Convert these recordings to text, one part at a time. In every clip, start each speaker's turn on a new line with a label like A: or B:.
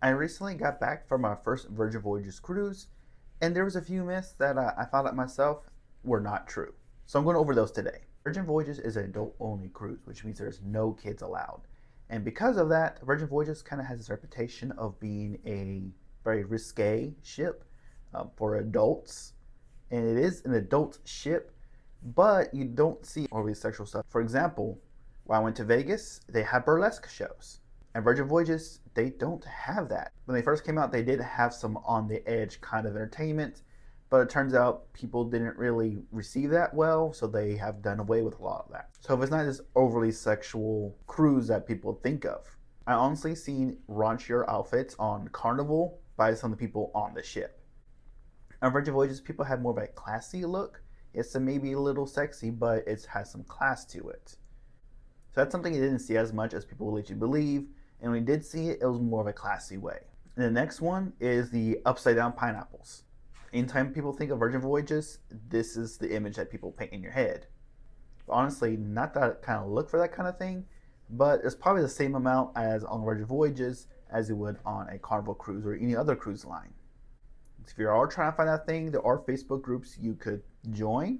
A: I recently got back from my first Virgin Voyages cruise, and there was a few myths that I found out myself were not true. So I'm going over those today. Virgin Voyages is an adult-only cruise, which means there's no kids allowed. And because of that, Virgin Voyages kind of has this reputation of being a very risque ship for adults. And it is an adult ship, but you don't see overly sexual stuff. For example, when I went to Vegas, they had burlesque shows. And Virgin Voyages, they don't have that. When they first came out, they did have some on the edge kind of entertainment, but it turns out people didn't really receive that well, so they have done away with a lot of that. So if it's not this overly sexual cruise that people think of, I honestly seen raunchier outfits on Carnival by some of the people on the ship. On Virgin Voyages, people have more of a classy look. It's maybe a little sexy, but it has some class to it. So that's something you didn't see as much as people let you believe. And when we did see it, it was more of a classy way. And the next one is the upside down pineapples. Anytime people think of Virgin Voyages, this is the image that people paint in your head. But honestly, not that kind of look for that kind of thing, but it's probably the same amount as on Virgin Voyages as it would on a Carnival cruise or any other cruise line. If you're all trying to find that thing, there are Facebook groups you could join.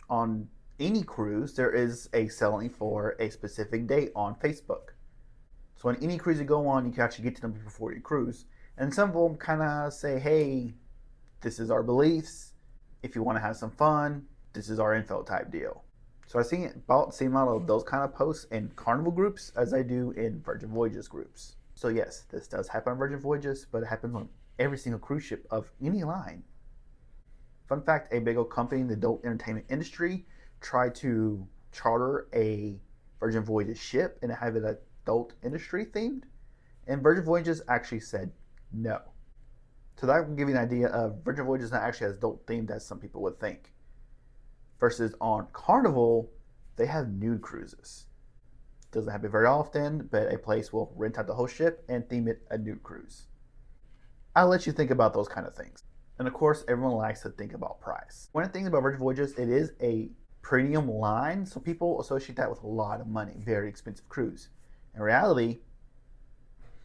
A: On any cruise, there is a selling for a specific date on Facebook. So on any cruise you go on, you can actually get to them before you cruise. And some of them kind of say, hey, this is our beliefs. If you want to have some fun, this is our info type deal. So I see about the same amount of those kind of posts in Carnival groups as I do in Virgin Voyages groups. So yes, this does happen on Virgin Voyages, but it happens on every single cruise ship of any line. Fun fact, a big old company in the adult entertainment industry tried to charter a Virgin Voyages ship and have it adult industry themed, and Virgin Voyages actually said no. So that will give you an idea of Virgin Voyages not actually as adult themed as some people would think. Versus on Carnival, they have nude cruises. Doesn't happen very often, but a place will rent out the whole ship and theme it a nude cruise. I'll let you think about those kind of things. And of course, everyone likes to think about price. One of the things about Virgin Voyages, it is a premium line, so people associate that with a lot of money, very expensive cruise. In reality,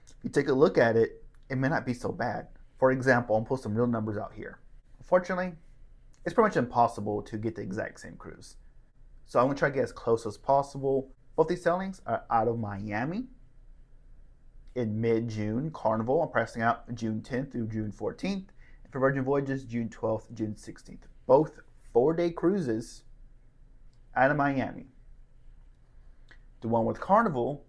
A: if you take a look at it, it may not be so bad. For example, I'll put some real numbers out here. Unfortunately, it's pretty much impossible to get the exact same cruise. So I'm going to try to get as close as possible. Both these sailings are out of Miami in mid-June. Carnival, I'm pricing out June 10th through June 14th. And for Virgin Voyages, June 12th, June 16th. Both 4-day cruises out of Miami. The one with Carnival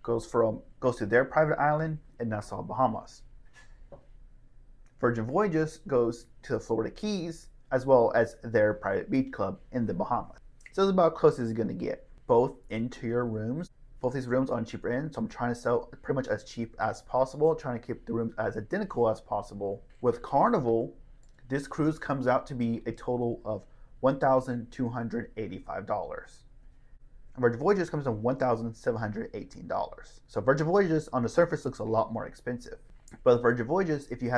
A: goes to their private island in Nassau, Bahamas. Virgin Voyages goes to the Florida Keys as well as their private beach club in the Bahamas. So it's about as close as you're going to get. Both interior rooms. Both these rooms are on the cheaper end, so I'm trying to sell pretty much as cheap as possible, trying to keep the rooms as identical as possible. With Carnival, this cruise comes out to be a total of $1,285. Virgin Voyages comes in $1,718. So Virgin Voyages on the surface looks a lot more expensive. But Virgin Voyages, if you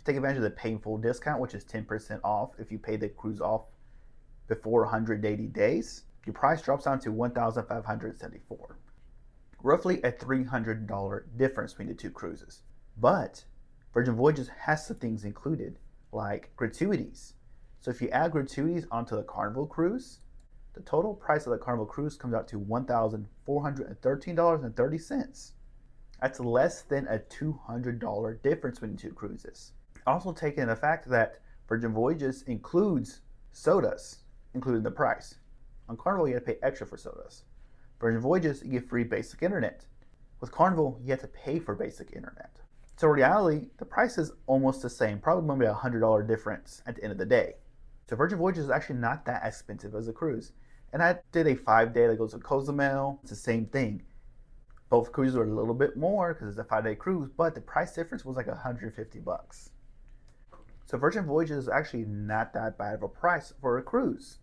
A: take advantage of the painful discount, which is 10% off if you pay the cruise off before 180 days, your price drops down to $1,574. Roughly a $300 difference between the two cruises. But Virgin Voyages has some things included, like gratuities. So if you add gratuities onto the Carnival cruise, the total price of the Carnival cruise comes out to $1,413.30. That's less than a $200 difference between the two cruises. Also take into the fact that Virgin Voyages includes sodas, including the price. On Carnival, you have to pay extra for sodas. Virgin Voyages, you get free basic internet. With Carnival, you have to pay for basic internet. So in reality, the price is almost the same, probably maybe a $100 difference at the end of the day. So Virgin Voyages is actually not that expensive as a cruise. And I did a 5-day that goes to Cozumel. It's the same thing. Both cruises are a little bit more because it's a 5-day cruise, but the price difference was like $150. So Virgin Voyages is actually not that bad of a price for a cruise.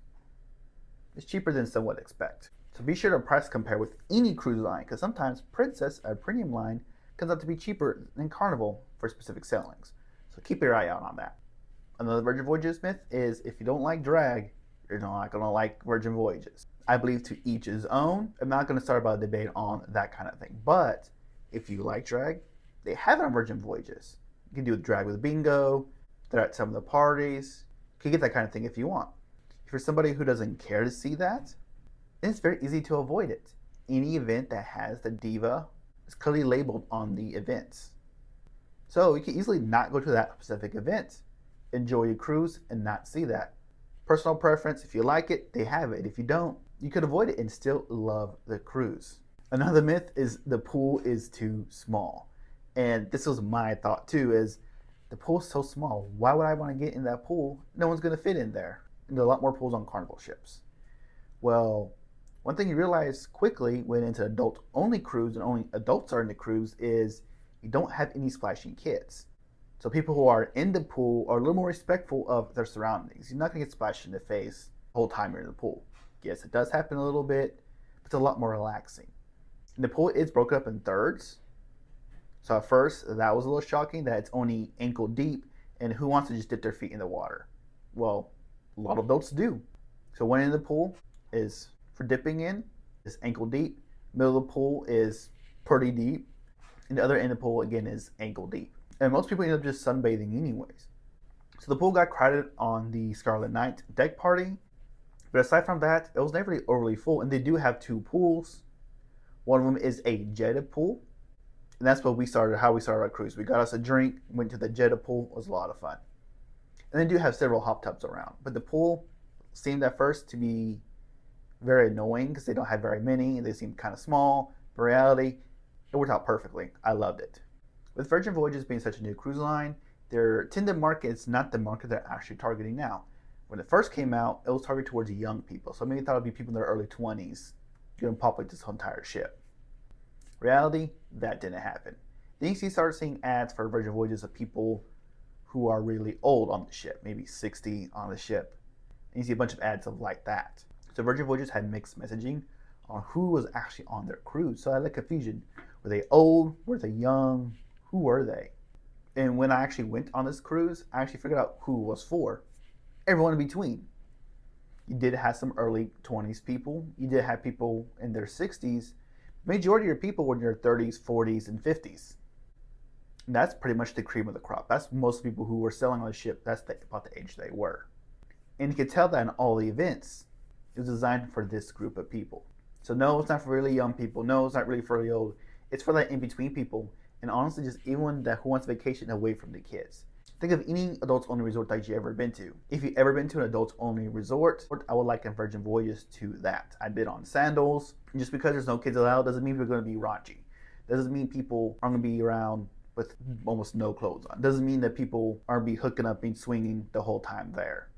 A: It's cheaper than some would expect. So be sure to price compare with any cruise line, because sometimes Princess, a premium line, comes out to be cheaper than Carnival for specific sailings. So keep your eye out on that. Another Virgin Voyages myth is if you don't like drag, you're not going to like Virgin Voyages. I believe to each his own. I'm not going to start about a debate on that kind of thing. But if you like drag, they have it on Virgin Voyages. You can do drag with bingo, they're at some of the parties. You can get that kind of thing if you want. If you're somebody who doesn't care to see that, then it's very easy to avoid it. Any event that has the diva is clearly labeled on the events. So you can easily not go to that specific event, enjoy your cruise, and not see that. Personal preference, if you like it, they have it. If you don't, you could avoid it and still love the cruise. Another myth is the pool is too small. And this was my thought too, is the pool's so small. Why would I want to get in that pool? No one's going to fit in there. And there are a lot more pools on Carnival ships. Well, one thing you realize quickly when into adult-only cruise and only adults are in the cruise is you don't have any splashing kids. So people who are in the pool are a little more respectful of their surroundings. You're not going to get splashed in the face the whole time you're in the pool. Yes, it does happen a little bit, but it's a lot more relaxing. And the pool is broken up in thirds. So at first, that was a little shocking that it's only ankle deep, and who wants to just dip their feet in the water? Well, a lot of adults do. So one end of the pool is for dipping in, is ankle deep. Middle of the pool is pretty deep. And the other end of the pool, again, is ankle deep. And most people end up just sunbathing anyways. So the pool got crowded on the Scarlet Knight deck party. But aside from that, it was never really overly full. And they do have two pools. One of them is a jetted pool. And that's how we started our cruise. We got us a drink, went to the jetted pool. It was a lot of fun. And they do have several hot tubs around. But the pool seemed at first to be very annoying because they don't have very many. And they seem kind of small. In reality, it worked out perfectly. I loved it. With Virgin Voyages being such a new cruise line, their intended market is not the market they're actually targeting now. When it first came out, it was targeted towards young people. So maybe thought it would be people in their early 20s going to populate this whole entire ship. Reality, that didn't happen. Then you started seeing ads for Virgin Voyages of people who are really old on the ship, maybe 60 on the ship. And you see a bunch of ads of like that. So Virgin Voyages had mixed messaging on who was actually on their cruise. So I had confusion. Were they old? Were they young? Who were they? And when I actually went on this cruise, I actually figured out who it was for. Everyone in between. You did have some early 20s people. You did have people in their 60s. Majority of your people were in their 30s, 40s, and 50s. And that's pretty much the cream of the crop. That's most people who were sailing on the ship. That's about the age they were. And you could tell that in all the events. It was designed for this group of people. So no, it's not for really young people. No, it's not really for really old. It's for that in-between people. And honestly, just anyone who wants vacation away from the kids. Think of any adults-only resort that you've ever been to. If you've ever been to an adults-only resort, I would liken Virgin Voyages to that. I've been on sandals. Just because there's no kids allowed doesn't mean we're going to be raunchy. Doesn't mean people are going to be around with almost no clothes on. Doesn't mean that people aren't be hooking up and swinging the whole time there.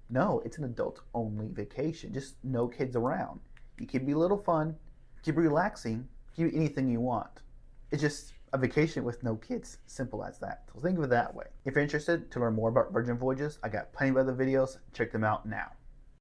A: No, it's an adult-only vacation. Just no kids around. You can be a little fun, keep relaxing, keep anything you want. It's just a vacation with no kids. Simple as that. So think of it that way. If you're interested to learn more about Virgin Voyages, I got plenty of other videos. Check them out now.